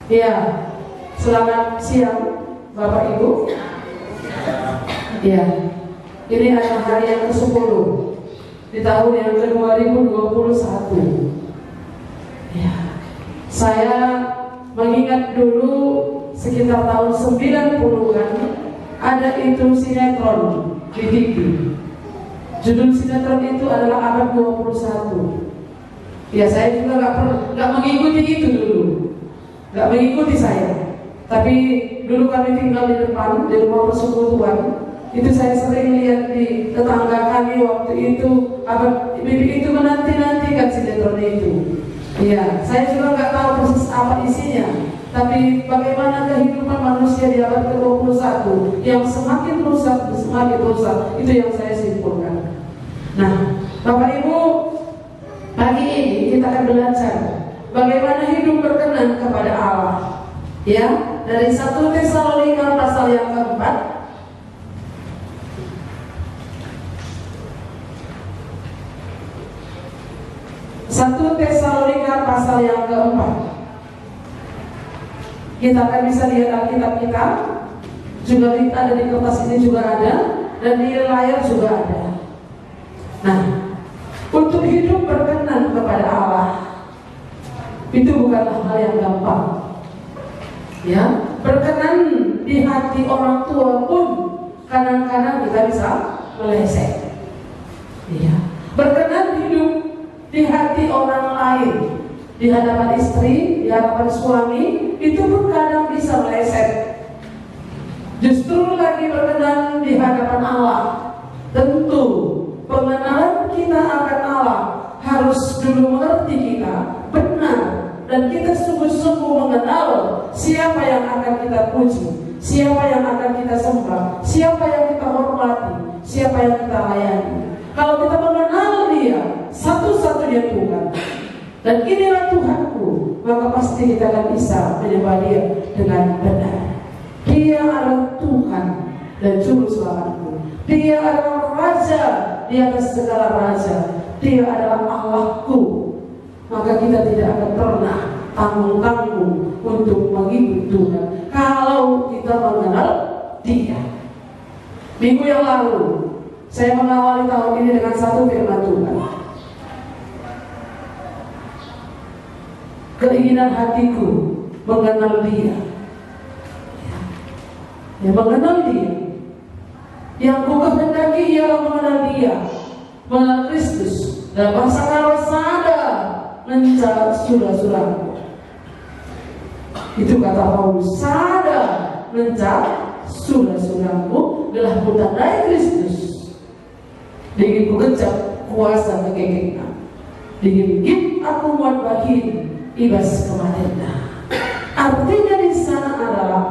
Iya, selamat siang Bapak Ibu. Iya, ini adalah hari yang ke-10 di tahun yang ke-2021. Ya, saya mengingat dulu sekitar tahun 90-an ada itu sinetron di TV. Judul sinetron itu adalah Abad 21. Ya, saya juga nggak mengikuti itu dulu, nggak mengikuti saya. Tapi dulu kami tinggal di depan di rumah persekutuan. Itu saya sering lihat di tetangga kami waktu itu, bibi itu menanti-nantikan sinetron itu. Iya, saya juga nggak tahu persis apa isinya. Tapi bagaimana kehidupan manusia di abad ke-21 yang semakin rusak, itu yang saya simpulkan. Nah, Bapak Ibu, pagi ini kita akan belajar bagaimana hidup berkenan kepada Allah. Ya, dari 1 Tesalonika pasal yang keempat. 1 Tesalonika pasal yang keempat. Kita akan bisa lihat Alkitab kita. Juga ada di kertas ini juga ada, dan di layar juga ada. Nah, untuk hidup berkenan kepada Allah itu bukanlah hal yang gampang. Ya, berkenan di hati orang tua pun kadang-kadang kita bisa meleset. Ya, berkenan hidup di hati orang lain, di hadapan istri, di hadapan suami, itu pun kadang bisa meleset. Justru lagi berkenan di hadapan Allah. Tentu pengenalan kita akan Allah harus dulu mengerti kita benar, dan kita sungguh-sungguh mengenal siapa yang akan kita puji, siapa yang akan kita sembah, siapa yang kita hormati, siapa yang kita layani. Kalau kita mengenal Dia satu-satunya Tuhan, dan inilah Tuhanku, maka pasti kita akan bisa menyembah Dia dengan benar. Dia adalah Tuhan dan Juru Selamatku. Dia adalah Raja di atas segala raja. Dia adalah Allahku. Maka kita tidak akan pernah tanggung-tanggung untuk mengikut Tuhan kalau kita mengenal Dia. Minggu yang lalu saya mengawali tahun ini dengan satu firman Tuhan. Keinginan hatiku mengenal Dia. Ya, mengenal Dia. Yang ku kehendaki ialah mengenal Dia, mengenal Kristus. Dan bahasa kalau sadar mencari surah-surahku. Itu kata Paulus, sadar mencari surah-surahku telah kutandai Kristus. Dingin ku kejap kuasa kekekengan, dingin gip aku muat bahin ibas kematian. Artinya di sana adalah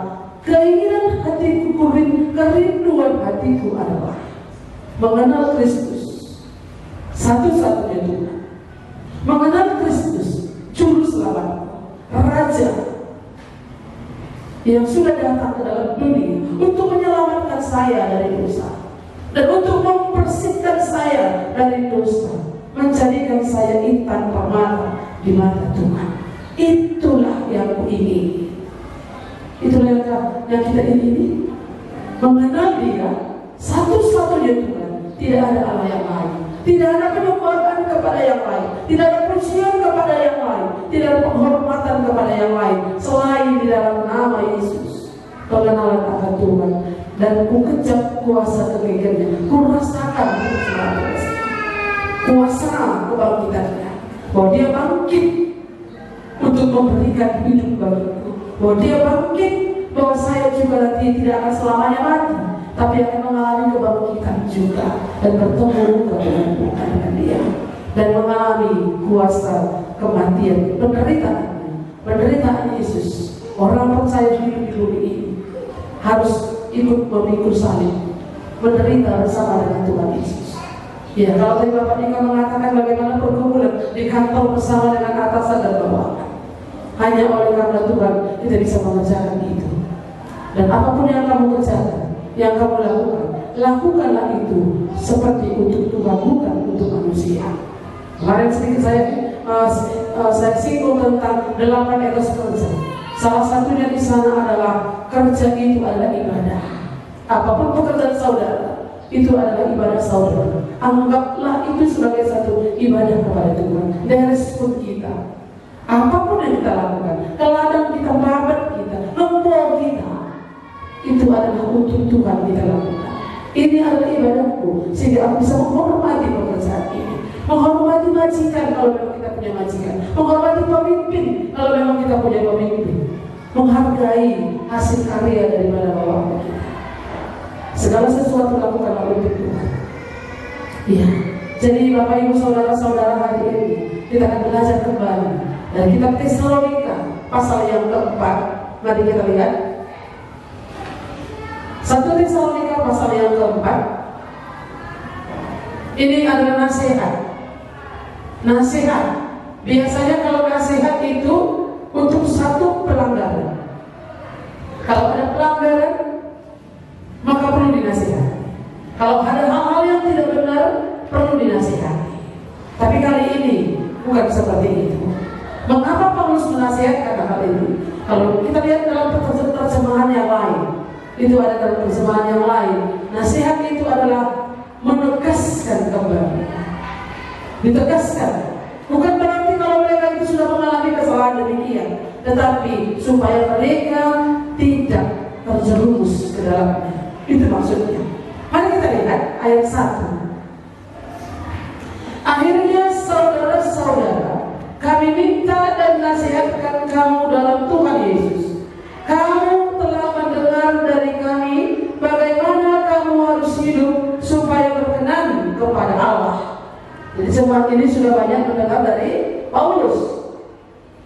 keinginan hatiku, kerinduan hatiku adalah mengenal Kristus, satu-satunya Tuhan. Mengenal Kristus, Juru Selamat, Raja yang sudah datang ke dalam dunia untuk menyelamatkan saya dari dosa, dan untuk membersihkan saya dari dosa, menjadikan saya intan permata di mata Tuhan. Itulah yang ku ingini. Itulah yang kita ingini. Mengenal Dia, satu-satunya Tuhan. Tidak ada Allah yang lain. Tidak ada penyembahan kepada yang lain. Tidak ada pujian kepada yang lain. Tidak ada penghormatan kepada yang lain selain di dalam nama Yesus. Pengenalan akan Tuhan. Dan ku kejap kuasa kegagalannya. Ku rasakan kuasa kebangkitannya. Bahwa Dia bangkit untuk memberikan hidup bagiku. Bahwa Dia bangkit, bahwa saya juga nanti tidak akan selamanya mati, tapi akan mengalami kebangkitan juga, dan bertemu dengan Dia, dan mengalami kuasa kematian, penderitaan Yesus. Orang percaya hidup di bumi ini harus ikut memikul salib, menderita bersama dengan Tuhan Yesus. Ya, kalau tadi Bapak Niko mengatakan bagaimana pergumulan di kantor bersama dengan atasan dan bawahan, hanya oleh karena Tuhan kita bisa mengerjakan itu. Dan apapun yang kamu kerjakan, yang kamu lakukan, lakukanlah itu seperti untuk Tuhan, bukan untuk manusia. Kemarin sedikit saya singgung tentang 8 etos kerja. Salah satunya di sana adalah kerja itu adalah ibadah. Apapun pekerjaan saudara, itu adalah ibadah saudara. Anggaplah itu sebagai satu ibadah kepada Tuhan. Dari respon kita, apapun yang kita lakukan, ke ladang kita, babat kita, lembur kita, itu adalah untuk Tuhan kita lakukan. Ini adalah ibadahku, sehingga aku bisa menghormati pekerjaan ini, menghormati majikan kalau memang kita punya majikan, menghormati pemimpin kalau memang kita punya pemimpin, menghargai hasil karya daripada Bapak kita. Segala sesuatu lakukanlah untuk Tuhan. Iya. Jadi Bapak Ibu saudara-saudara, hari ini kita akan belajar kembali dari kitab Tesalonika pasal yang keempat. Mari kita lihat 1 Tesalonika pasal yang keempat. Ini adalah nasihat. Nasihat. Biasanya kalau nasihat itu untuk satu pelanggaran. Kalau ada pelanggaran, maka perlu dinasihati. Kalau ada hal-hal yang tidak benar, perlu dinasihati. Tapi kali ini bukan seperti itu. Mengapa Paulus menasihatkan hal ini? Kalau kita lihat dalam terjemahan yang lain, itu ada dalam terjemahan yang lain, nasihat itu adalah menegaskan kembali. Ditegaskan. Bukan berarti kalau mereka itu sudah mengalami kesalahan demikian, tetapi supaya mereka tidak terjerumus ke dalamnya. Itu maksudnya. Mari kita lihat ayat 1. Akhirnya saudara-saudara, kami minta dan nasihatkan kamu dalam Tuhan Yesus. Kamu telah mendengar dari kami bagaimana kamu harus hidup supaya berkenan kepada Allah. Jadi jemaat ini sudah banyak mendengar dari Paulus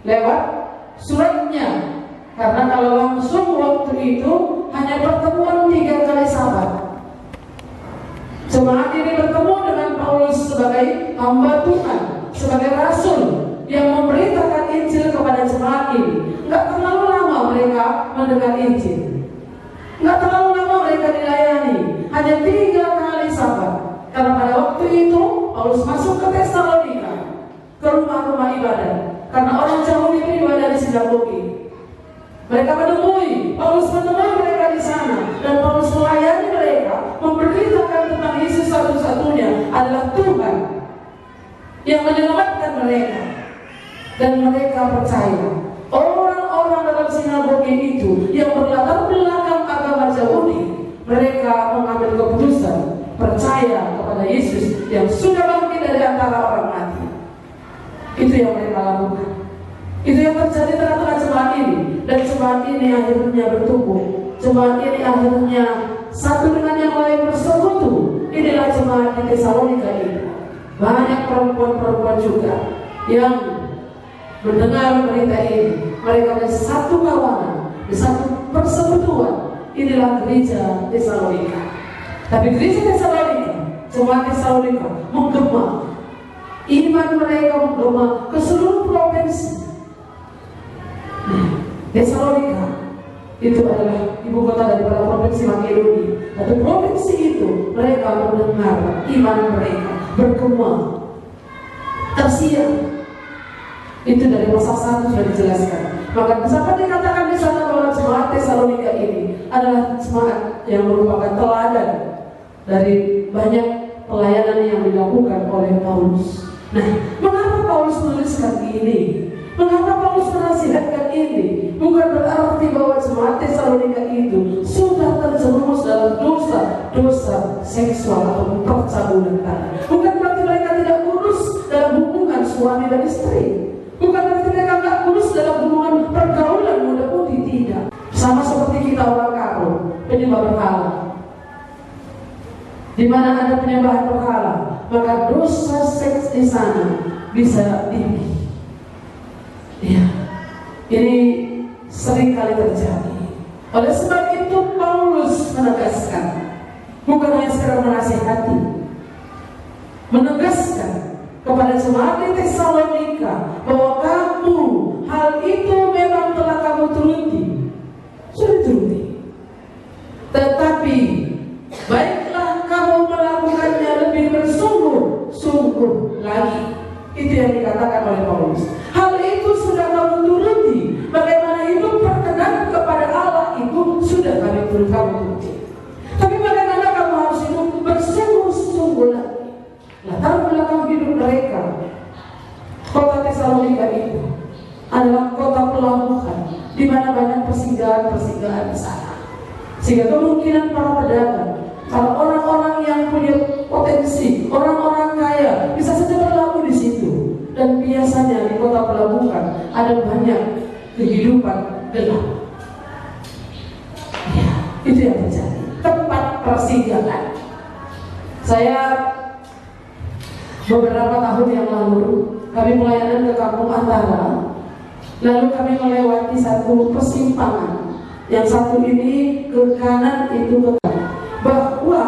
lewat suratnya. Karena kalau langsung waktu itu hanya pertemuan 3 kali sahabat. Jemaat ini bertemu dengan Paulus sebagai hamba Tuhan, sebagai rasul yang memberitakan Injil kepada jemaat ini. Enggak terlalu lama mereka mendengar Injil, enggak terlalu lama mereka dilayani. Hanya 3 kali sahabat. Karena pada waktu itu Paulus masuk ke Tesalonika, ke rumah-rumah ibadah. Karena orang jauh itu ibadah di sinagogi. Mereka menemui, Paulus menemui mereka di sana, dan Paulus melayani mereka, memberitakan tentang Yesus satu-satunya adalah Tuhan yang menyelamatkan mereka. Dan mereka percaya. Orang-orang dalam sinagogi itu yang berlatar belakang agama Yahudi, mereka mengambil keputusan percaya kepada Yesus yang sudah bangkit dari antara orang mati. Itu yang mereka lakukan. Itu yang terjadi tengah-tengah jemaat ini. Dan jemaat ini akhirnya bertumbuh. Jemaat ini akhirnya satu dengan yang lain bersekutu. Inilah jemaat di Tesalonika ini. Banyak perempuan-perempuan juga yang mendengar berita ini. Mereka bersatu kawanan, bersatu persekutuan. Inilah gereja Tesalonika. Tapi gereja Tesalonika, jemaat Tesalonika menggema. Iman mereka menggema ke seluruh provinsi. Tesalonika itu adalah ibu kota daripada provinsi Makedonia. Tapi provinsi itu mereka mendengar iman mereka bergema, tersiar. Itu dari pasal 1 sudah dijelaskan. Maka dapat dikatakan di sana bahwa jemaat Tesalonika ini adalah jemaat yang merupakan teladan dari banyak pelayanan yang dilakukan oleh Paulus. Nah, mengapa Paulus menuliskan ini? Mengapa Paulus menasihatkan ini? Bukan berarti bahwa jemaat Tesalonika itu sudah terjerumus dalam dosa seksual atau percabulan tangan. Bukan berarti mereka tidak kudus dalam hubungan suami dan istri. Bukan berarti mereka tidak kudus dalam hubungan pergaulan muda-mudi, tidak. Sama seperti kita orang kafir, penyembah berhala. Di mana ada penyembahan berhala, maka dosa seks di sana bisa tinggi. Ya, ini sering kali terjadi. Oleh sebab itu Paulus menegaskan, bukan hanya sekedar menasihati, menegaskan kepada jemaat di Tesalonika bahwa kamu hal itu memang telah kamu turuti, sudah turuti. Tetapi baiklah kamu melakukannya lebih bersungguh-sungguh lagi. Itu yang dikatakan oleh Paulus. Hal itu sudah kamu turuti. Bagaimana hidup sebelum kamu mungkin. Tapi bagaimana kamu harus hidup bersungguh-sungguh lagi. Latar belakang hidup mereka, kota Tesalonika itu adalah kota pelabuhan di mana banyak persinggahan-persinggahan di sana. Sehingga kemungkinan para pedagang, para orang-orang yang punya potensi, orang-orang kaya bisa saja berlabuh di situ. Dan biasanya di kota pelabuhan ada banyak kehidupan gelap. Ya, itu yang terjadi. Tempat persinggahan. Saya beberapa tahun yang lalu kami pelayanan ke Kampung Antara. Lalu kami melewati satu persimpangan. Yang satu ini ke kanan, itu ke kanan. Bahwa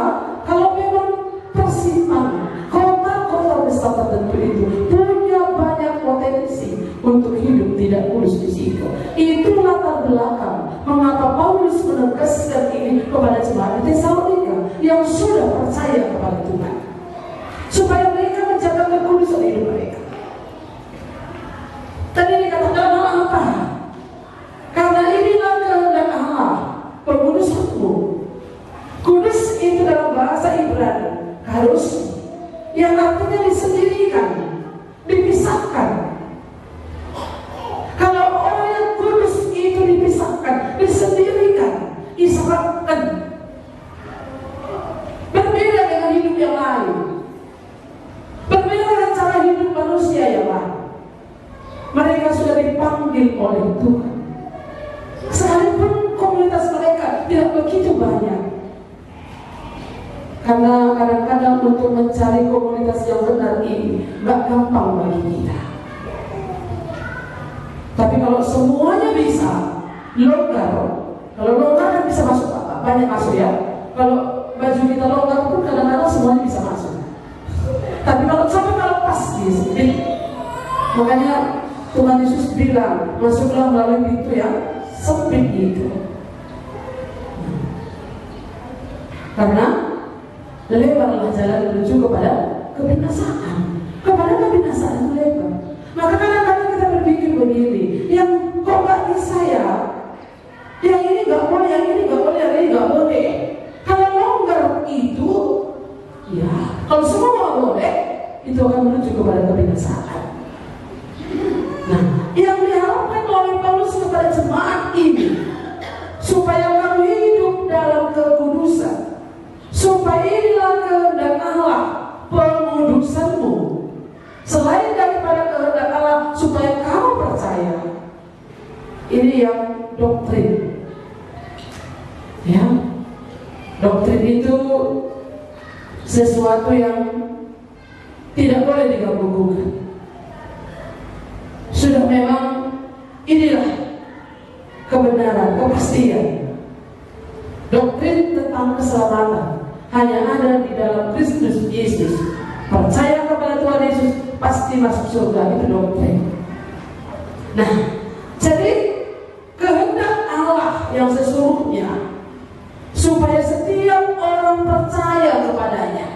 kalau memang persimpangan kota-kota besar tertentu itu punya banyak potensi untuk hidup tidak mulus di situ. Itu latar belakang mengapa Paulus menegaskan ini kepada jemaat di Tesalonika yang sudah percaya kepada Tuhan, supaya mereka menjaga kekudusan hidup mereka. Tadi dikatakan malah apa? Karena inilah kehendak Allah, pengudusanmu. Kudus itu dalam bahasa Ibrani harus, yang artinya disendirikan, dipisahkan. Kalau orang yang kudus itu dipisahkan, disendirikan, diserahkan, berbeda dengan hidup yang lain, berbeda dengan cara hidup manusia yang lain. Mereka sudah dipanggil oleh Tuhan, sekalipun komunitas mereka tidak begitu banyak. Karena kadang-kadang untuk mencari komunitas yang benar ini gak gampang bagi kita. Tapi kalau semuanya bisa longgar, kalau longgar kan bisa masuk apa? Banyak masuk ya. Kalau baju kita longgar pun kadang-kadang semuanya bisa masuk. Tapi kalau pas di sini, makanya Tuhan Yesus bilang masuklah melalui pintu yang sempit itu. Karena lebarlah jalan menuju kepada kebinasaan. Kepada kebinasaan itu lebar. Maka kadang-kadang kita berpikir begini, yang kok gak bisa ya? Yang ini gak boleh, yang ini gak boleh, yang ini gak boleh. Kalau longgar itu, ya, kalau semua gak boleh, itu akan menuju kepada kebinasaan. Nah, yang diharapkan oleh Paulus kepada jemaat ini, supaya kamu hidup dalam kekudusan, supaya inilah kehendak Allah, pengudusanmu. Selain daripada kehendak Allah, supaya kamu percaya. Ini yang doktrin. Ya, doktrin itu sesuatu yang tidak boleh digabungkan. Sudah memang inilah kebenaran, kepastian. Doktrin tentang keselamatan hanya ada di dalam Kristus Yesus. Percaya kepada Tuhan Yesus pasti masuk surga, itu doktrin. Nah, jadi kehendak Allah yang sesungguhnya supaya setiap orang percaya kepadanya,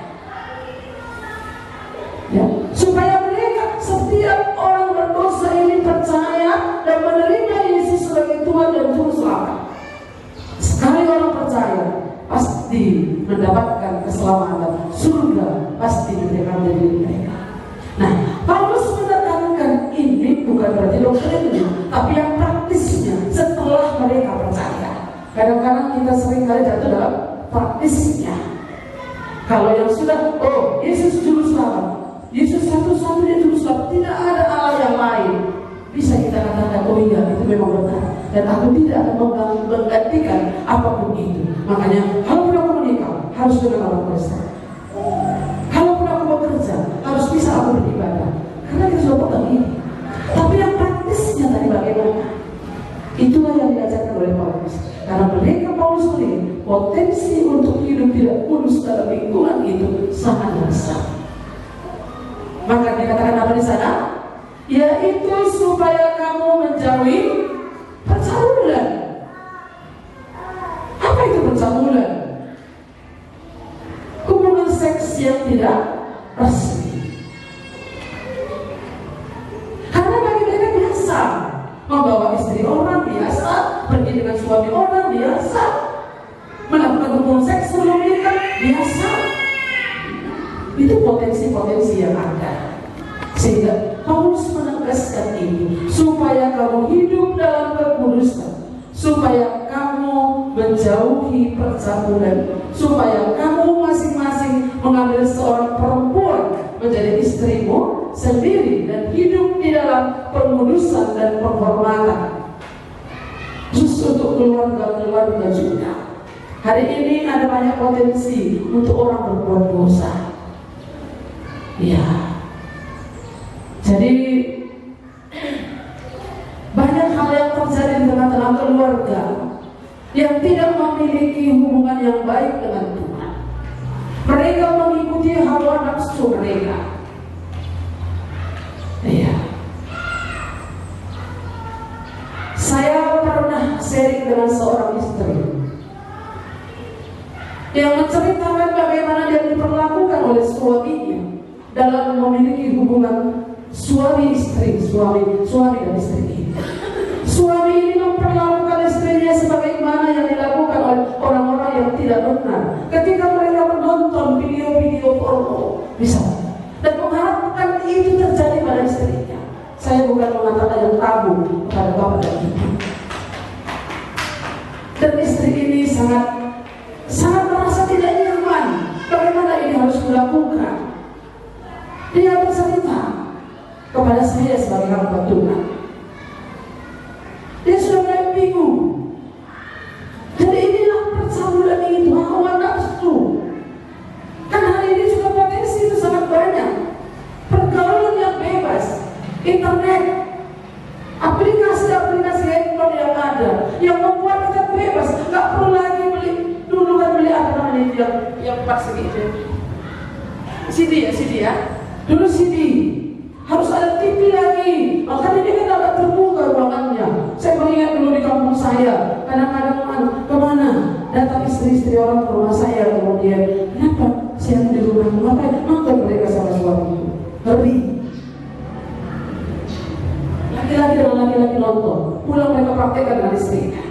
ya, supaya mereka setiap orang berdosa ini percaya dan menerima Yesus sebagai Tuhan dan Juru Selamat. Sekali orang percaya, pasti mendapatkan keselamatan, surga pasti diberikan diri mereka. Nah, Paulus menekankan ini bukan berarti doktrinnya, tapi yang praktisnya setelah mereka percaya. Kadang-kadang kita sering kali jatuh dalam praktisnya. Kalau yang sudah, oh Yesus Juru Selamat, Yesus satu-satunya Juru Selamat, tidak ada Allah yang lain, bisa kita katakan, oh iya itu memang benar, dan aku tidak akan menggantikan apapun itu. Makanya kalaupun aku menikah harus dengan orang Kristen, kalaupun aku bekerja harus bisa aku beribadah, karena kita sudah pegang ini. Tapi yang praktisnya tadi bagaimana? Itulah yang diajarkan oleh Paulus. Karena mereka Paulus melihat potensi untuk hidup tidak kudus dalam lingkungan itu sangat besar. Maka dikatakan apa di sana? Yaitu supaya kamu menjauhi percabulan. Apa itu percabulan? Hubungan seks yang tidak resmi. Karena bagi mereka biasa membawa istri orang, biasa pergi dengan suami orang, biasa. Melakukan hubungan seks sebelum menikah biasa. Itu potensi-potensi yang ada. Sehingga Paulus menegaskan itu supaya kamu hidup dalam kekudusan, supaya kamu menjauhi percabulan, supaya kamu masing-masing mengambil seorang perempuan menjadi istrimu sendiri dan hidup di dalam pengudusan dan penghormatan. Justru untuk keluarga-keluarga juga. Hari ini ada banyak potensi untuk orang berbuat dosa. Ya. Jadi banyak hal yang terjadi di tengah-tengah keluarga yang tidak memiliki hubungan yang baik dengan Tuhan. Mereka mengikuti hawa nafsu mereka. Iya. Saya pernah sharing dengan seorang istri yang menceritakan bagaimana dia diperlakukan oleh suaminya dalam memiliki hubungan suami istri, suami dan istri. Suami ini memperlakukan istrinya sebagaimana yang dilakukan oleh orang-orang yang tidak benar ketika mereka menonton video-video porno misalnya, dan mengharapkan itu terjadi pada istrinya. Saya bukan mengatakan yang tabu kepada bapak dan ibu. Dan istri ini sangat merasa tidak nyaman bagaimana ini harus dilakukan. Dia bercerita kepada saya sebagai hamba Tuhan. Dia sudah mulai bingung. Jadi inilah percabulan itu, hawa nafsu. Kan hari ini juga potensi itu sangat banyak. Pergaulan yang bebas, internet, aplikasi-aplikasi handphone yang ada, yang membuat kita bebas. Gak perlu lagi beli, dulu kan beli apa namanya yang pas gitu. CD ya. Dulu CD, harus ada TV lagi. Makanya ini kan agak terbuka ruangannya. Saya mengingat dulu di kampung saya, kadang-kadang kemana datang istri-istri orang ke rumah saya, kemudian kenapa siang di rumah, ngapain nonton mereka sama suami. Ngeri. Laki-laki dengan laki-laki nonton, pulang mereka praktekkan dengan istrinya.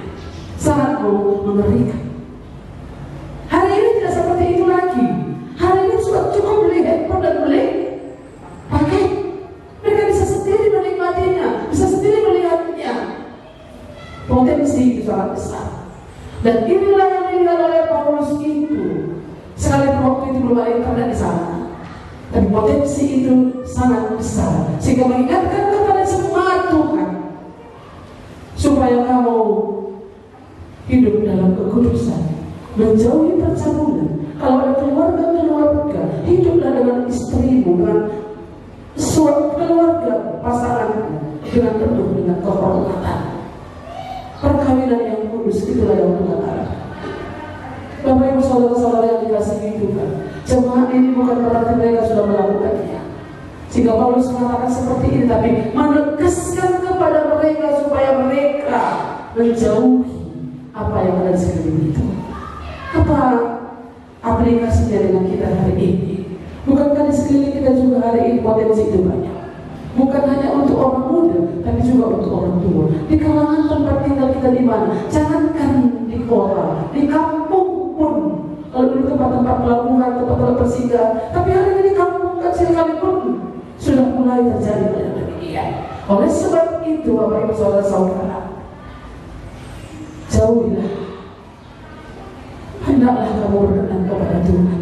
Sangat mengerikan. Hari ini tidak seperti itu lagi. Hari ini sudah cukup beli handphone dan beli pakai. Mereka bisa sendiri menikmatinya, bisa sendiri melihatnya. Potensi itu sangat besar. Dan inilah yang dilihat oleh Paulus itu. Sekalipun waktu itu belum ada internet di sana, tapi potensi itu sangat besar, sehingga mengingatkan kepada semua Tuhan supaya kamu hidup dalam kekudusan, menjauhi percabulan. Kalau ada keluarga, hiduplah dengan istrimu, dengan keluarga pasangan dengan penuh dengan kehormatan. Perkawinan yang kudus itulah yang Tuhan harapkan. Bapak Ibu saudara-saudara yang dikasihi Tuhan, jemaat ini bukan berarti mereka sudah melakukannya. Jika Paulus mengatakan seperti ini, tapi menegaskan kepada mereka supaya mereka menjauhi apa yang ada di sekeliling itu. Apa aplikasinya dengan kita hari ini? Bukankah di sekeliling kita juga hari ini potensi itu banyak? Bukan hanya untuk orang muda, tapi juga untuk orang tua. Di kalangan tempat tinggal kita di mana? Jangankan di kota, di kampung pun. Kalau dulu tempat-tempat pelabuhan, tempat-tempat persinggahan, tapi hari ini di kampung kecil sekalipun sudah mulai terjadi banyak demikian. Oleh sebab itu, Bapak Ibu saudara-saudara, jauhilah. Hendaklah kamu berkenan kepada Tuhan.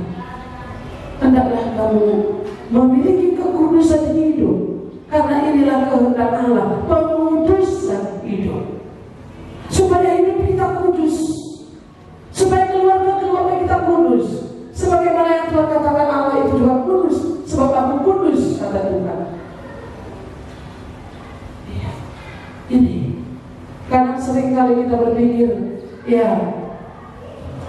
Hendaklah kamu memiliki kekudusan hidup, karena inilah kehendak Allah, pengudusan hidup. Supaya hidup kita kudus, supaya keluarga kita kudus, sebagaimana yang Tuhan katakan Allah itu juga kudus, sebab aku kudus, kata Tuhan. Ya, ini karena seringkali kita berpikir, ya,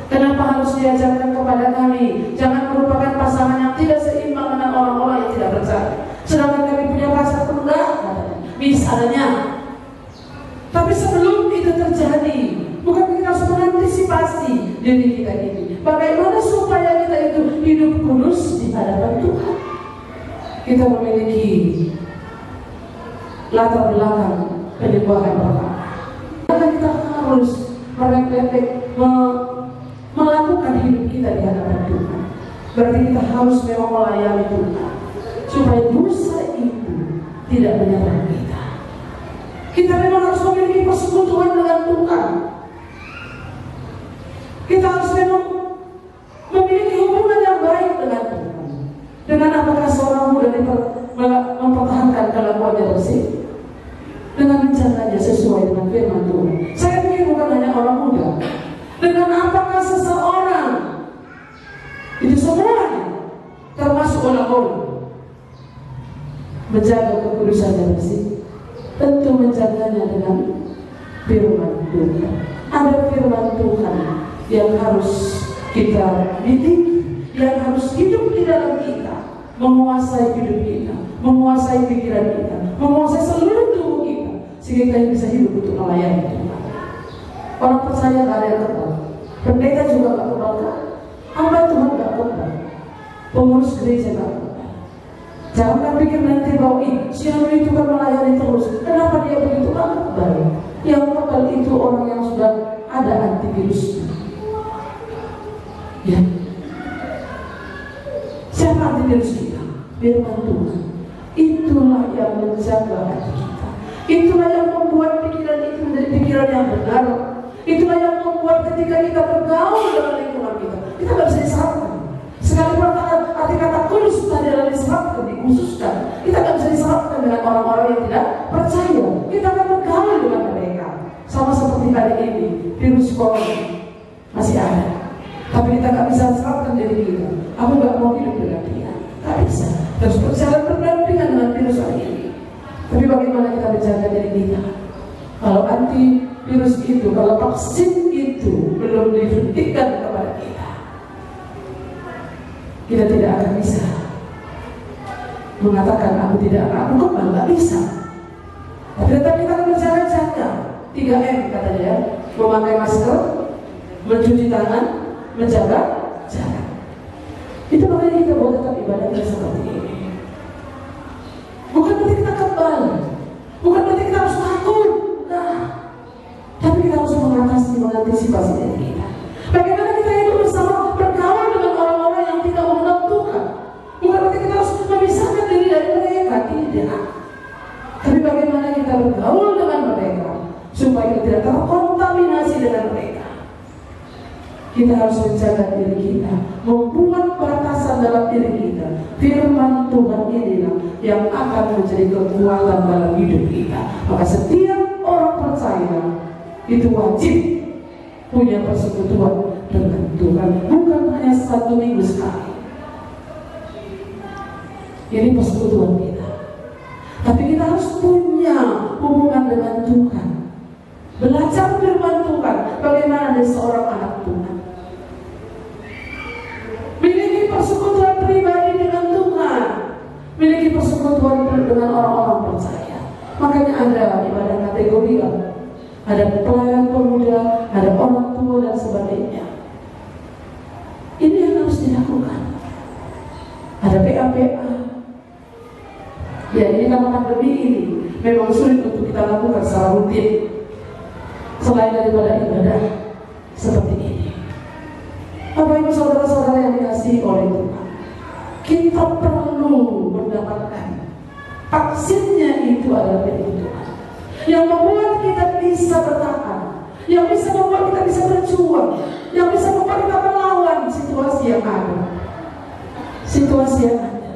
kenapa harus diajarkan kepada kami jangan merupakan pasangan yang tidak seimbang dengan orang-orang yang tidak percaya, sedangkan kami punya pasangan enggak, misalnya. Tapi sebelum itu terjadi, bukan kita harus mengantisipasi diri kita ini. Bagaimana supaya kita itu hidup kudus di hadapan Tuhan? Kita memiliki latar belakang penyembahan pertama. Kita harus merefleks, mempertahankan hidup kita di hadapan Tuhan, berarti kita harus memang melayani Tuhan supaya dosa itu tidak menyerang kita. Kita memang harus memiliki persekutuan dengan Tuhan. Kita harus memang memiliki hubungan yang baik dengan Tuhan. Dengan apakah seorang muda mempertahankan kelakuannya bersih? Dengan menjaganya sesuai dengan firman Tuhan. Saya pikir bukan hanya orang muda. Dengan apakah seseorang itu semuanya, termasuk orang-orang, menjaga kekudusannya bersih? Tentu menjaganya dengan firman Tuhan. Ada firman Tuhan yang harus kita miliki, yang harus hidup di dalam kita, menguasai hidup kita, menguasai pikiran kita, menguasai seluruh tubuh kita, sehingga kita bisa hidup untuk melayani Tuhan. Orang percaya gak ada yang kebal, pendeta juga gak kebal kan? Hamba Tuhan gak kebal, pengurus gereja gak kebal. Jangan pikir nanti bahwa si anu itu kan melayani terus, kenapa dia begitu? Gak kebal. Yang kebal itu orang yang sudah ada antivirusnya. Ya, siapa antivirus kita? Firman Tuhan. Itulah yang menjaga hati kita. Itulah yang membuat pikiran itu menjadi pikiran yang benar. Itulah yang membuat ketika kita bergaul dengan lingkungan kita nggak bisa diserapkan. Sekalipun arti kata kudus tadi adalah diserapkan, dikhususkan, kita nggak bisa diserapkan dengan orang-orang yang tidak percaya. Kita akan bergaul dengan mereka. Sama seperti hari ini, virus corona masih ada. Tapi kita nggak bisa serapkan diri kita. Aku nggak mau hidup dengan dia, nggak bisa. Terus berjalan berdampingan dengan virus hari ini. Tapi bagaimana kita menjaga diri kita? Kalau antivirus itu, kalau vaksin itu belum diberikan kepada kita, kita tidak akan bisa mengatakan aku tidak akan, aku kebal, nggak bisa. Tapi tetap kita akan berjaga-jaga. 3M katanya ya, memakai masker, mencuci tangan, menjaga jarak. Itu makanya kita boleh tetap ibadah kita seperti ini. Bukan berarti kita kebal, bukan berarti kita harus takut, nah, tapi kita harus mengantisipasi diri kita. Bagaimana kita hidup bersama, berkawan dengan orang-orang yang tidak mengenal Tuhan. Bukan berarti kita harus memisahkan diri dari mereka, tidak. Tapi bagaimana kita bergaul dengan mereka supaya kita tidak terkontaminasi dengan mereka. Kita harus menjaga diri kita, membuat batasan dalam diri kita. Firman Tuhan inilah yang akan menjadi kekuatan dalam hidup kita. Maka setiap orang percaya itu wajib punya persekutuan dengan Tuhan, bukan hanya 1 minggu sekali. Ini persekutuan kita. Tapi kita harus punya hubungan dengan Tuhan. Belajar firman Tuhan, bagaimana dari seorang anak Tuhan. Miliki persekutuan pribadi dengan Tuhan, miliki persekutuan dengan orang-orang percaya. Makanya ada ibadah kategori, ada pelayan pemuda, ada orang tua dan sebagainya. Ini yang harus dilakukan. Ada PA-PA. Ya, ini karena pandemi ini memang sulit untuk kita lakukan secara rutin. Selain daripada ibadah seperti ini. Bapak Ibu saudara-saudara yang dikasihi oleh Tuhan, kita perlu mendapatkan vaksinnya, itu adalah firman Tuhan, yang membuat kita bisa bertahan, yang bisa membuat kita bisa berjuang, yang bisa membuat kita melawan situasi yang ada. Situasi yang ada,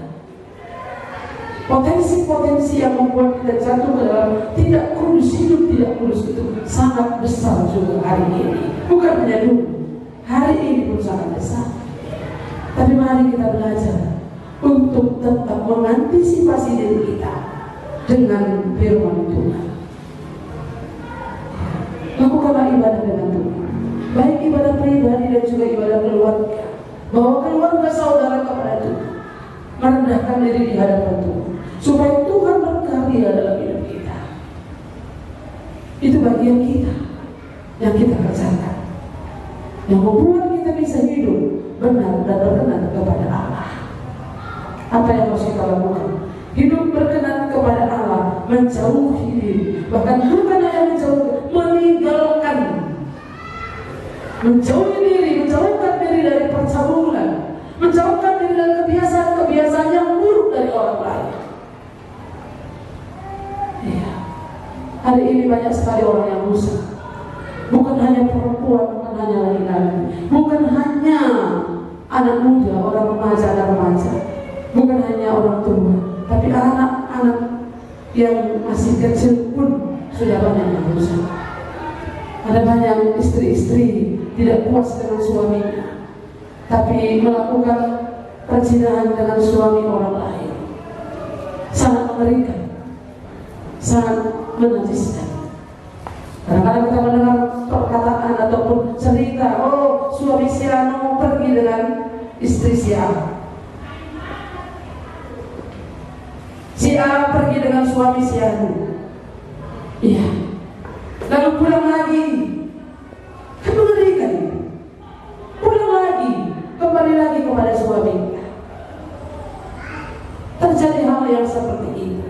potensi-potensi yang membuat kita jatuh ke dalam tidak kudus, hidup tidak kudus itu sangat besar juga hari ini. Bukan hanya dulu, hari ini pun sangat besar. Tapi mari kita belajar untuk tetap mengantisipasi diri kita dengan firman Tuhan. Lakukanlah ibadah dengan Tuhan, baik ibadah pribadi dan juga ibadah keluarga. Bawa keluarga saudara kepada Tuhan, merendahkan diri di hadapan Tuhan, supaya Tuhan berkarya dalam hidup kita. Itu bagian kita yang kita kerjakan, yang membuat kita bisa hidup benar dan berkenan kepada Allah. Apa yang harus kita lakukan? Hidup berkenan kepada Allah, menjauhi diri, bahkan bukan hanya menjauhi, meninggalkan, menjauhi diri, menjauhkan diri diri dari percabulan, menjauhkan diri dari kebiasaan-kebiasaan yang buruk dari orang lain. Iya, hari ini banyak sekali orang yang rusak. Bukan hanya perempuan, bukan hanya laki-laki, bukan hanya anak muda, orang remaja, anak remaja, bukan hanya orang tua, tapi anak-anak yang masih kecil pun sudah banyak yang rusak. Ada banyak istri-istri tidak puas dengan suaminya, tapi melakukan perzinahan dengan suami orang lain. Sangat mengerikan, sangat menajiskan. Kadang-kadang kita mendengar perkataan ataupun cerita, oh suami si anu pergi dengan istri si A, si A pergi dengan suami si anu, iya, lalu pulang lagi, kan mengerikan. Pulang lagi, kembali lagi kepada suaminya. Terjadi hal yang seperti itu.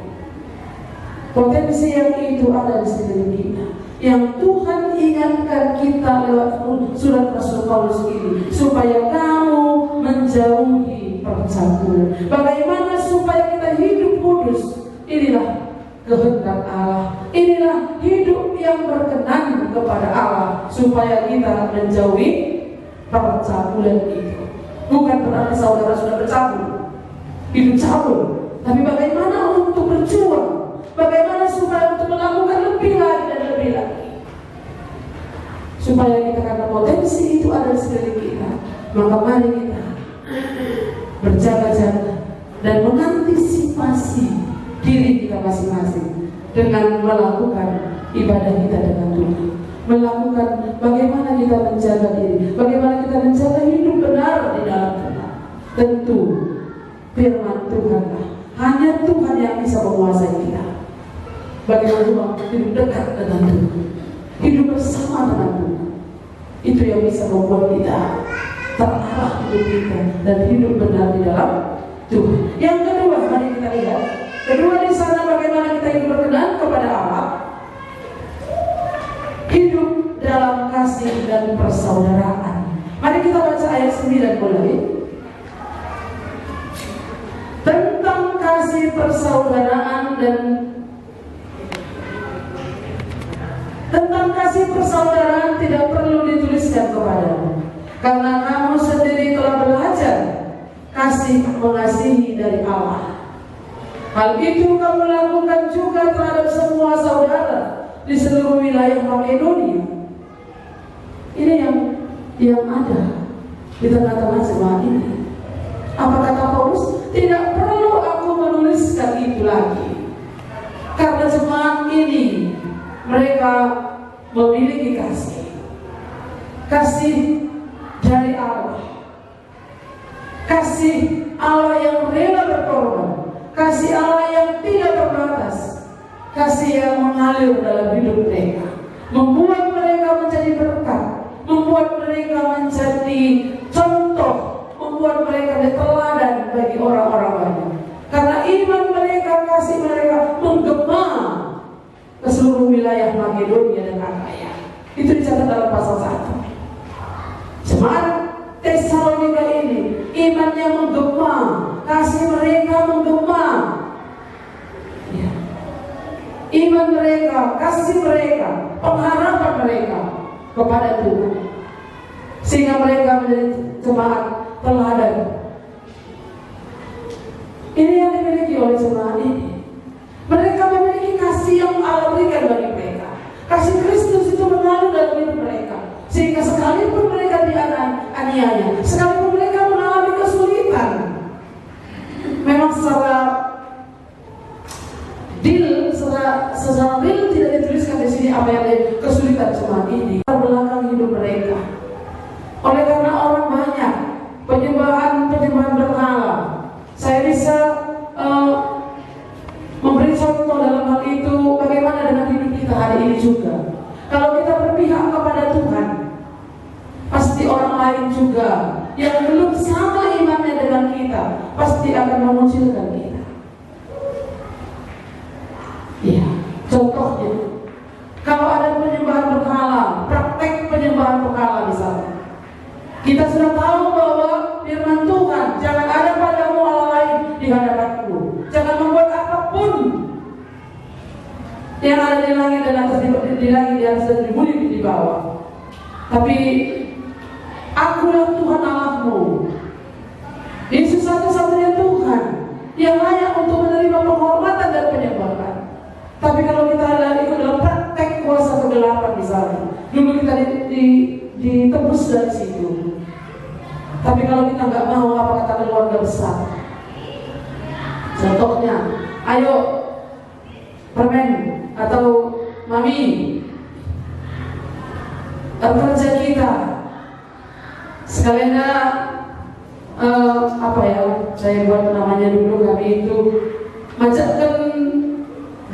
Potensi yang itu ada di sekeliling kita, yang Tuhan ingatkan kita lewat surat Rasul Paulus ini, supaya kamu menjauhi percabulan. Bagaimana supaya kita hidup kudus? Inilah kehendak Allah, inilah hidup yang berkenan kepada Allah, supaya kita menjauhi percabulan itu. Bukan berarti saudara sudah bercabul, hidup cabul, tapi bagaimana untuk berjuang, bagaimana supaya untuk melakukan lebih lagi dan lebih lagi, supaya kita, karena potensi itu ada di sekeliling kita, maka mari kita berjaga-jaga dan mengantisipasi diri kita masing-masing dengan melakukan ibadah kita dengan Tuhan, melakukan bagaimana kita menjaga diri, bagaimana kita menjaga hidup benar di dalam Tuhan. Tentu firman Tuhanlah, hanya Tuhan yang bisa menguasai kita. Bagaimana hidup dekat dengan Tuhan, hidup bersama dengan Tuhan, itu yang bisa membuat kita terarah hidup kita dan hidup benar di dalam Tuhan. Yang kedua, mari kita lihat. Kedua di sana, bagaimana kita hidup berkenan kepada Allah. Hidup dalam kasih dan persaudaraan. Mari kita baca ayat 9 mulai. Tentang kasih persaudaraan dan tentang kasih persaudaraan tidak perlu dituliskan kepadamu, karena kamu sendiri telah belajar kasih mengasihi dari Allah. Hal itu kamu lakukan juga terhadap semua saudara di seluruh wilayah Makedonia. Ini yang ada di tengah-tengah jemaat ini. Apa kata Paulus? Tidak perlu aku menuliskan itu lagi, karena jemaat ini mereka memiliki kasih dari Allah, kasih Allah yang rela berkorban, kasih Allah yang tidak terbatas, kasih yang mengalir dalam hidup mereka, membuat mereka menjadi berkat, membuat mereka menjadi contoh, membuat mereka menjadi teladan bagi orang-orang lain. Karena iman mereka, kasih mereka menggema ke seluruh wilayah Makedonia dan Akaya. Itu dicatat dalam pasal 1. Jemaat Tesalonika ini imannya menggema, kasih mereka menggema, ya. Iman mereka, kasih mereka, pengharapan mereka kepada Tuhan, sehingga mereka menjadi jemaat teladan. Ini yang dimiliki oleh jemaat ini. Mereka memiliki kasih yang Allah berikan bagi mereka. Kasih Kristus itu mengalir dalam hidup mereka, sehingga sekalipun mereka dianiaya, sekalipun mereka mengalami kesulitan, memang secara real tidak dituliskan di sini apa yang kesulitan jemaat ini. Terbelakang hidup mereka. Oleh karena orang banyak penyembahan berhala, saya bisa memberi contoh dalam hal itu. Bagaimana dengan hidup kita hari ini juga? Kalau kita berpihak kepada Tuhan, pasti orang lain juga yang belum sama imannya dengan kita pasti akan mengucilkan kita. Ya, contohnya, kalau ada penyembahan berhala, praktek penyembahan berhala misalnya, Kita sudah tahu bahwa firman Tuhan, jangan ada padamu Allah lain di hadapanku. Jangan membuat apapun yang ada di langit dan atas di langit di atas dan di bumi di bawah. Tapi akulah Tuhan Allahmu. Yesus satu-satunya Tuhan yang layak untuk menerima penghormatan dan penyembahan. Tapi kalau kita ikut dalam praktek kuasa kegelapan misalnya, dulu kita ditebus dari situ. Tapi kalau kita nggak mau, apa kata keluarga besar? Contohnya, ayo permen atau mami, kerja kita sekalian apa ya, saya buat namanya dulu, kami itu majakkan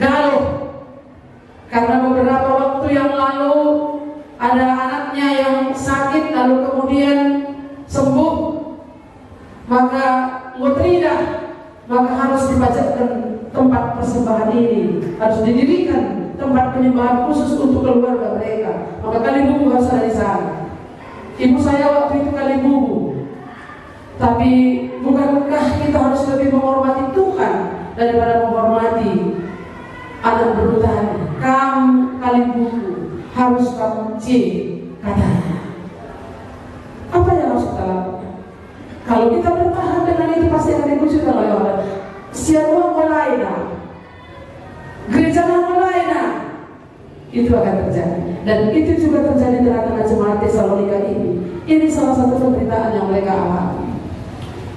galuh. Karena beberapa waktu yang lalu ada anaknya yang sakit lalu kemudian sembuh, maka maka harus dipajakkan tempat persembahan ini, harus didirikan tempat penyembahan khusus untuk keluarga mereka. Maka kali bubu harus ada di sana. Ibu saya waktu itu kali bubu. Tapi bukankah kita harus lebih menghormati Tuhan daripada menghormati anak berhutani? Kamu kali bubu harus kamu katanya. Apa yang harus kita lakukan? Kalau kita bertahan dengan itu pasti akan dikucilkan oleh orang. Siapa mulai gereja mulai itu akan terjadi. Dan itu juga terjadi di tengah-tengah jemaat Tesalonika ini. Ini salah satu penderitaan yang mereka alami.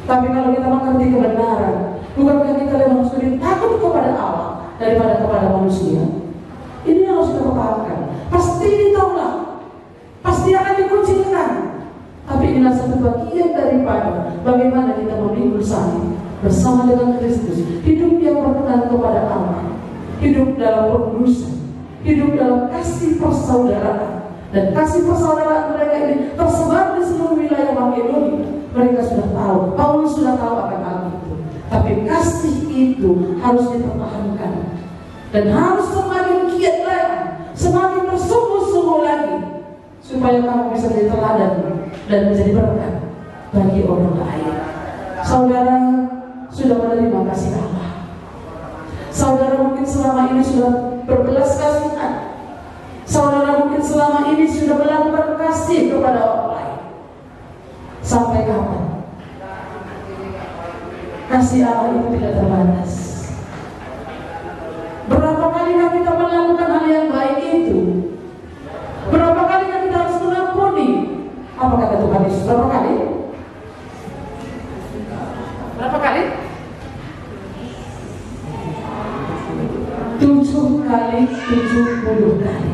Tapi kalau kita mengerti kebenaran, bukankah kita lebih lebih takut kepada Allah daripada kepada manusia? Ini yang harus kita ketahukan. Pasti ditolak, pasti akan dikucilkan. Tapi inilah satu bagian daripada bagaimana kita memikul salib bersama dengan Kristus, hidup yang berkenan kepada Allah, hidup dalam pengurusan, hidup dalam kasih persaudaraan. Dan kasih persaudaraan mereka ini tersebar di seluruh wilayah Makedonia. Mereka sudah tahu, Paulus sudah tahu akan hal itu. Tapi kasih itu harus dipertahankan dan harus semakin giat lagi, semakin bersungguh-sungguh lagi, supaya kamu bisa menjadi teladan dan menjadi berkat bagi orang lain. Saudara sudah menerima kasih Allah. Saudara mungkin selama ini sudah berbelas kasihan. Saudara mungkin selama ini sudah melakukan kasih kepada orang lain. Sampai kapan? Kasih Allah itu tidak terbatas. Berapa kali kita melakukan hal yang baik itu? Berapa kali kita harus mengampuni? Apa kata Tuhan Yesus? Berapa kali? Berapa kali? 7 kali 70 kali.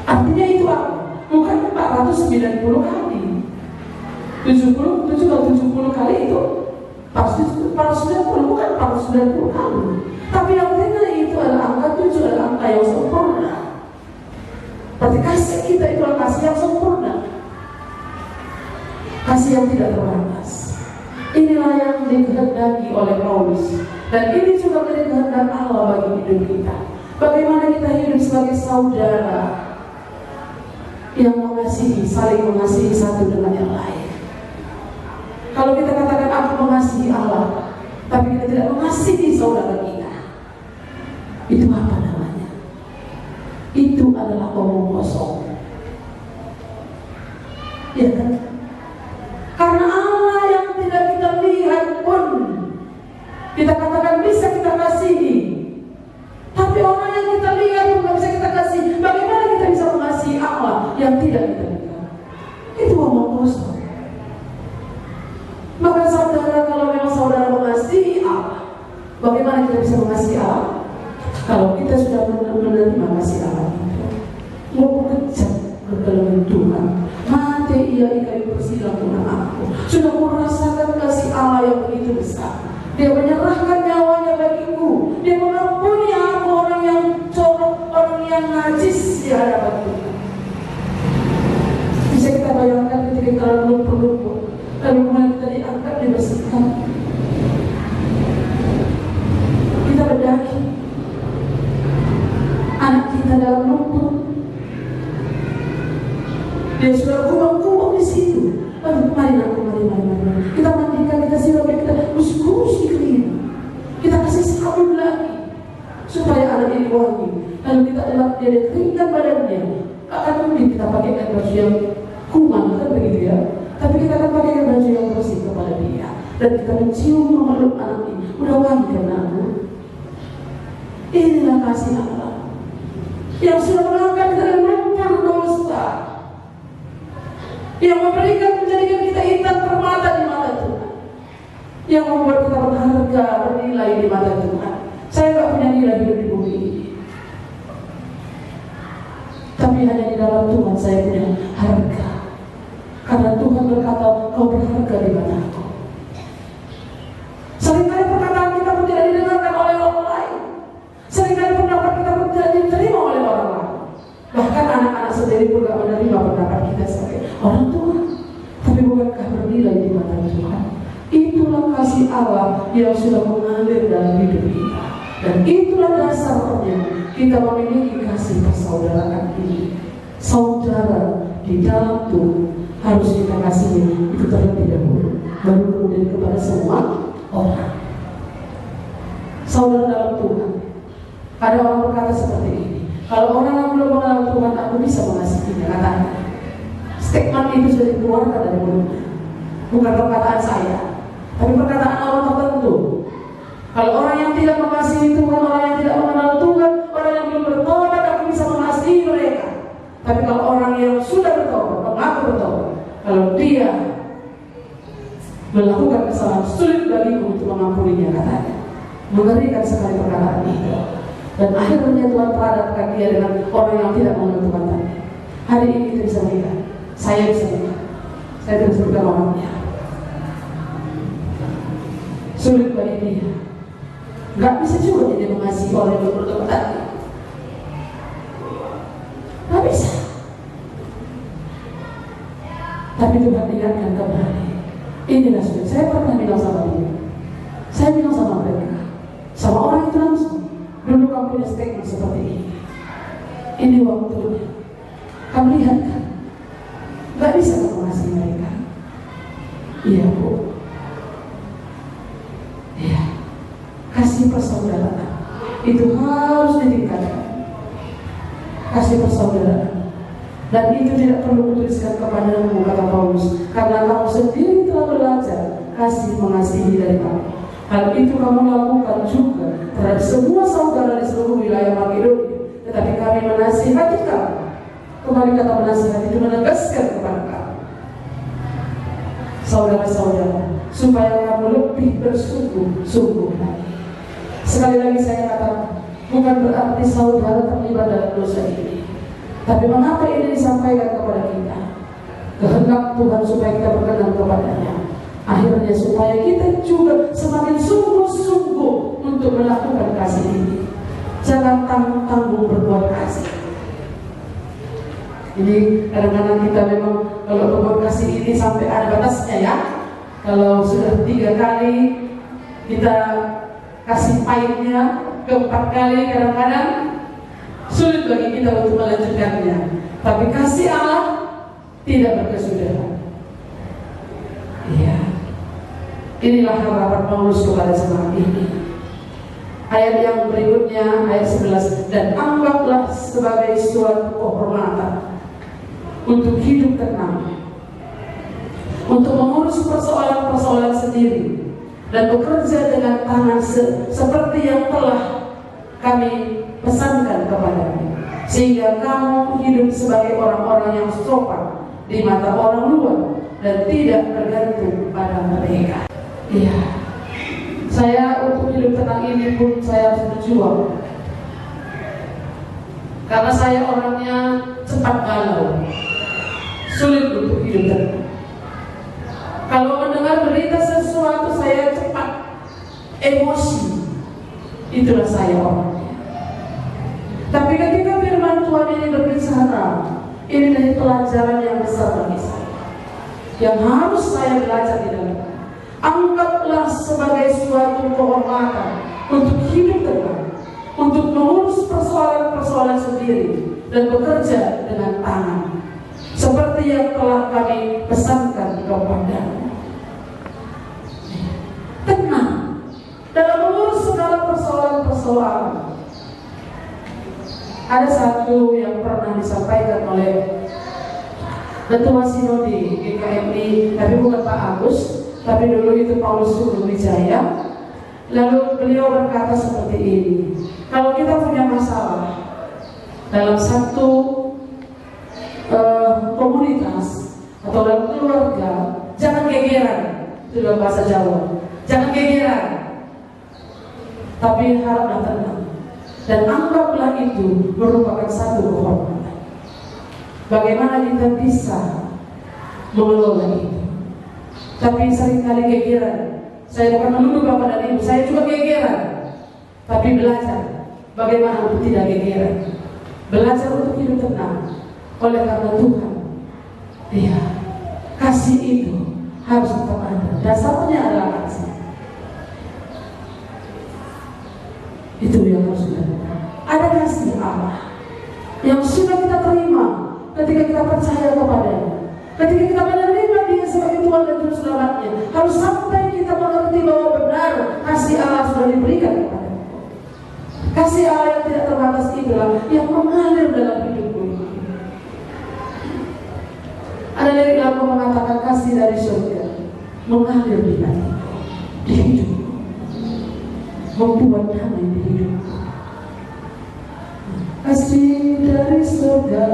Artinya itu apa? Bukan 490 kali. 7 kali itu 490, bukan 490 kali. Tapi yang penting itu adalah angka 7, adalah angka yang sempurna. Berarti kasih kita itu adalah kasih yang sempurna, kasih yang tidak terbatas. Inilah yang dikehendaki oleh Paulus, dan ini juga menjadi kehendak Allah bagi hidup kita. Bagaimana kita hidup sebagai saudara yang mengasihi, saling mengasihi satu dengan yang lain. Kalau kita katakan aku mengasihi Allah, tapi kita tidak mengasihi saudara kita, itu apa namanya? Itu adalah omong kosong. Ya kan? Karena Allah yang tidak kita lihat pun kita katakan bisa kita kasihi, tapi orang yang kita lihat pun tidak bisa kita kasihi. Bagaimana kita bisa mengasihi Allah yang tidak kita lihat? Itu omong kosong. Maka saudara, kalau memang saudara mengasihi Allah, bagaimana kita bisa mengasihi Allah? Kalau kita sudah menerima kasih Allah itu, mau kejam ke dalam Tuhan, mati ia di kayu persilang Tuhan aku. Sudah merasakan kasih Allah yang begitu besar. Dia menyerahkan nyawanya bagiku. Dia mengampuni aku, orang yang corok, orang yang najis di hadapan Tuhan. Bisa kita bayangkan ketika kita lumpur-lumpur, lalu kemudian kita diangkat, dibersihkan. Kita berdaki, anak kita dalam lumpur, dia sudah kubang-kubang di situ. Mari aku, mari. Kita mandikan, kita siram, kita kurus kita kasih sabun lagi supaya anak ini wangi. Lalu kita elap dia dan keringkan badannya. Akan mungkin kita pakaikan baju yang kuman, kan begitu ya. Tapi kita akan pakaikan baju yang bersih kepada dia. Dan kita mencium memeluk anak ini. Udah wangi kan aku? Inilah kasih Allah yang sudah mengangkat kita dari lumpur dosa, yang memberikan menjadikan kita intan permata di mata Tuhan, yang membuat kita berharga, bernilai di mata Tuhan. Saya tak punya nilai hidup di bumi ini, tapi hanya di dalam Tuhan saya punya harga. Karena Tuhan berkata, kau berharga di mataku. Seringkali perkataan kita pun tidak didengarkan oleh orang lain. Seringkali pendapat kita pun tidak diterima oleh orang lain. Bahkan anak-anak sendiri pun tidak menerima pendapat kita sebagai orang tua. Tapi bukankah bernilai di mata Tuhan? Itulah kasih Allah yang sudah mengalir dalam hidup kita. Dan itulah dasarnya kita memiliki kasih persaudaraan ini. Saudara di dalam Tuhan harus kita kasihi itu terlebih dahulu, baru kemudian kepada semua orang. Saudara dalam Tuhan, ada orang berkata seperti ini, kalau orang yang belum mengenal Tuhan, aku bisa mengasihinya, katanya. Statement itu sudah dikeluarkan dari mulutnya, bukan perkataan saya, tapi perkataan orang tertentu. Kalau orang yang tidak mengasihi Tuhan, orang yang tidak mengenal Tuhan, orang yang belum bertobat, aku bisa mengasihi mereka. Tapi kalau orang yang sudah bertobat, mengaku bertobat, kalau dia melakukan kesalahan, sulit bagiku untuk mengampuninya, katanya. Mengerikan sekali perkataan itu. Dan akhirnya Tuhan perhadapkan dia dengan orang yang tidak mengenal Tuhan tadi. Hari ini kita bisa melihat, saya bisa melihat, saya tidak sebutkan orangnya. Sulit bagi dia. Gak bisa juga dia mengasihi orang yang bertobat tadi. Gak bisa. Tapi Tuhan ingatkan kembali. Inilah sudah, saya pernah bilang sama dia. Saya bilang sama mereka, sama orang itu langsung. Dulu kamu punya statement seperti ini. Ini waktunya. Kamu lihat kan? Gak bisa kamu mengasihi mereka. Iya Bu. Iya. Kasih persaudaraan itu harus ditingkatkan. Kasih persaudaraan. Dan itu tidak perlu kutuliskan kepadamu, kata Paulus, karena kamu sendiri telah belajar kasih mengasihi dari Aku. Hal itu kamu lakukan juga terhadap semua saudara di seluruh wilayah Makedonia. Tetapi kami menasihati kamu. Kembali kata menasihati itu menegaskan kepada kamu, saudara-saudara, supaya kamu lebih bersungguh-sungguh lagi. Sekali lagi saya katakan, bukan berarti saudara terlibat dalam dosa ini. Tapi mengapa ini disampaikan kepada kita? Kehendak Tuhan supaya kita berkenan kepadanya. Akhirnya supaya kita juga semakin sungguh-sungguh untuk melakukan kasih ini. Jangan tanggung-tanggung berbuat kasih. Ini kadang-kadang kita memang kalau berbuat kasih ini sampai ada batasnya ya. Kalau sudah 3 kali kita kasih pahitnya, ke-4 kali kadang-kadang sulit bagi kita untuk melanjutkannya. Tapi kasih Allah tidak berkesudahan. Iya. Inilah harapan Paulus kepada jemaat ini. Ayat yang berikutnya, ayat 11, dan anggaplah sebagai suatu kehormatan untuk hidup tenang, untuk mengurus persoalan-persoalan sendiri, dan bekerja dengan tangan seperti yang telah kami pesankan kepadamu, sehingga kamu hidup sebagai orang-orang yang sopan di mata orang luar dan tidak bergantung pada mereka. Iya, saya untuk hidup tenang ini pun saya harus berjuang, karena saya orangnya cepat galau, sulit untuk hidup tenang. Kalau mendengar berita sesuatu saya cepat emosi, itulah saya orangnya. Tapi ketika firman Tuhan ini berbicara, ini dari pelajaran yang besar bagi saya, yang harus saya belajar di dalam. Anggaplah sebagai suatu kehormatan untuk hidup tenang, untuk mengurus persoalan-persoalan sendiri dan bekerja dengan tangan, seperti seperti yang telah kami pesankan kepadamu. Tenang dalam mengurus segala persoalan-persoalan. Ada satu yang pernah disampaikan oleh Ketua Sinodi GKMI, tapi bukan Pak Agus, tapi dulu itu Paulus Wijaya. Lalu beliau berkata seperti ini, kalau kita punya masalah dalam satu komunitas atau dalam keluarga, jangan gegeran. Itu dalam bahasa Jawa, jangan gegeran, tapi haraplah tenang dan anggaplah itu merupakan satu kehormatan. Bagaimana kita bisa mengelola itu? Tapi seringkali gegeran. Saya bukan menuduh Bapak dan Ibu, saya juga gegeran, tapi belajar bagaimana untuk tidak gegeran, belajar untuk hidup tenang. Oleh karena Tuhan, ya, kasih itu harus tetap ada. Dasarnya adalah kasih. Itu yang harus dilakukan. Ada kasih Allah yang sudah kita terima ketika kita percaya kepadanya. Ketika kita menerima Dia sebagai Tuhan dan Juru Selamatnya, harus sampai kita mengerti bahwa benar kasih Allah sudah diberikan kepada kita. Kasih Allah yang tidak terbatas itulah yang mengalir dalam hidupku. Ada lirik lagu mengatakan kasih dari surga mengalir di hatiku, di hidupku, membuat damai di hidupku. Kasih dari surga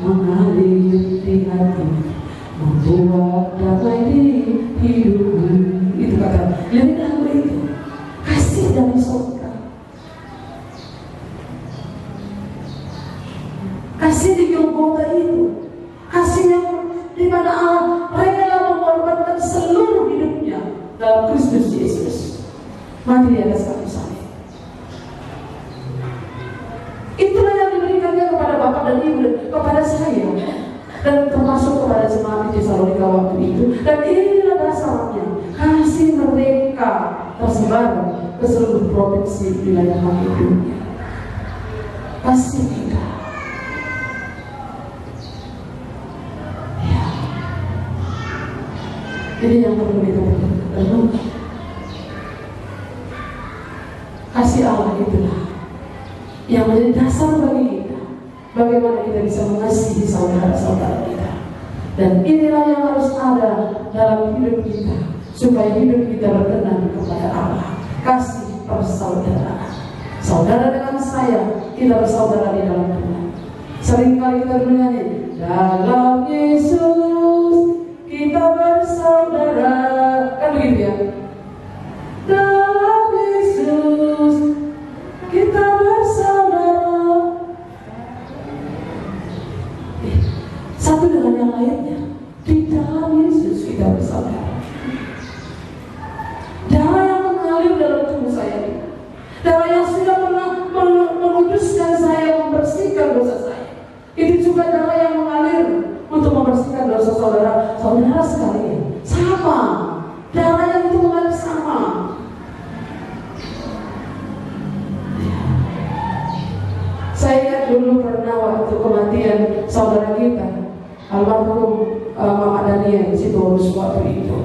mengalir di hati, membuat damai di hidupku. Itu kata lirik lagu itu. Kasih dari surga, kasih di Golgota itu, kasih yang di mana Allah rela mengorbankan seluruh hidupnya dalam Kristus Yesus, mati di atas kayu salib. Itulah yang diberikannya kepada Bapak dan Ibu, kepada saya, dan termasuk kepada jemaat di Tesalonika waktu itu. Dan inilah dasarnya kasih mereka tersebar ke seluruh provinsi wilayah dunia. Kasih kita. Ya. Ini yang perlu kita renungkan. Kasih Allah itulah yang menjadi dasar bagi kita, bagaimana kita bisa mengasihi saudara-saudara kita. Dan inilah yang harus ada dalam hidup kita, supaya hidup kita berkenan kepada Allah. Kasih persaudaraan. Saudara dengan saya, kita bersaudara di dalam Tuhan. Seringkali kita bernyanyi, dalam Yesus kita bersaudara. Kan begitu ya? Dalam Yesus kita bersaudara. Satu dengan yang lainnya. Di dalam Yesus kita bersaudara. Darah yang mengalir dalam tubuh saya ini, darah yang sudah menguduskan saya, membersihkan dosa saya, itu juga darah yang mengalir untuk membersihkan dosa saudara sekalian. Sama, darah yang itu mengalir sama. Saya ingat dulu pernah waktu kematian saudara kita, almarhum Mama Daniel Sitorus waktu itu.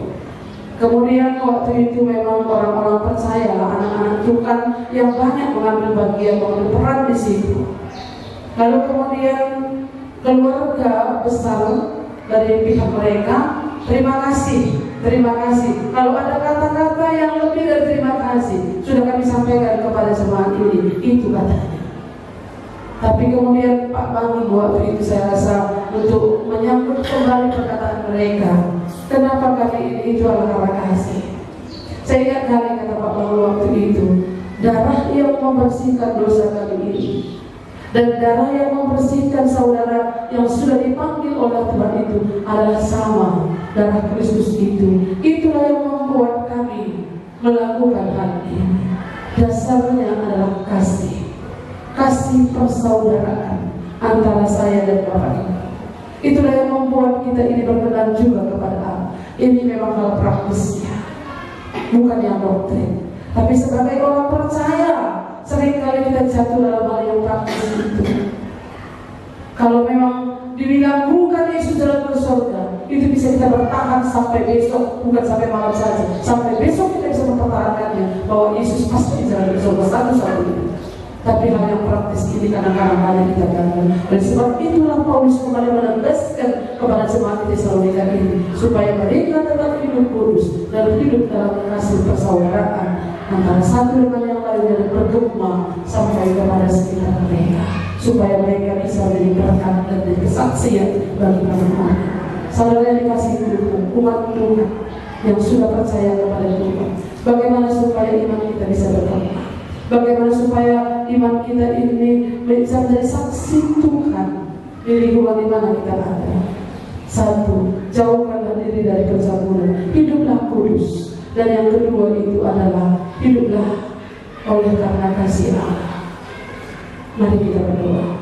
Kemudian waktu itu memang orang-orang percaya, anak-anak Tuhan yang banyak mengambil bagian, mengambil peran di situ. Lalu kemudian keluarga besar dari pihak mereka, terima kasih. Kalau ada kata-kata yang lebih dari terima kasih, sudah kami sampaikan kepada jemaat ini, itu katanya. Tapi kemudian Pak Bangun waktu itu saya rasa untuk menyambut kembali perkataan mereka. Kenapa kali ini itu adalah karena kasih. Saya ingat kali kata Pak Bangun waktu itu, darah yang membersihkan dosa kami ini dan darah yang membersihkan saudara yang sudah dipanggil oleh Tuhan itu adalah sama, darah Kristus itu. Itulah yang membuat kami melakukan hal ini. Dasarnya adalah kasih. Kasih persaudaraan antara saya dan Bapak Ibu. Itulah yang membuat kita ini berkenan juga kepada Allah. Ini memang hal praktisnya, bukan yang doktrin. Tapi sebagai orang percaya, seringkali kita jatuh dalam hal yang praktis itu. Kalau memang dibilang bukan Yesus dalam itu bisa kita bertahan sampai besok, bukan sampai malam saja. Sampai besok kita bisa mempertahankannya, bahwa Yesus pasti jalan ke surga satu-satunya. Tapi hal yang praktis ini kadang-kadang banyak kita gagal. Dan sebab itulah Paulus kembali menegaskan kepada jemaat di Tesalonika ini, supaya mereka tetap hidup kudus dan hidup dalam kasih persaudaraan antara satu dengan yang lain, dan berdogma sampai kepada sekitar mereka, supaya mereka bisa menjadi berkat dan menjadi kesaksian bagi umat. Saudara yang dikasihi Tuhan, umat Tuhan yang sudah percaya kepada Tuhan, bagaimana supaya iman kita bisa berkembang? Bagaimana supaya iman kita ini bisa menjadi saksi Tuhan di lingkungan di mana kita ada? Satu, jauhkanlah diri dari pencabulan, hiduplah kudus. Dan yang kedua itu adalah hiduplah oleh karena kasih Allah. Mari kita berdoa.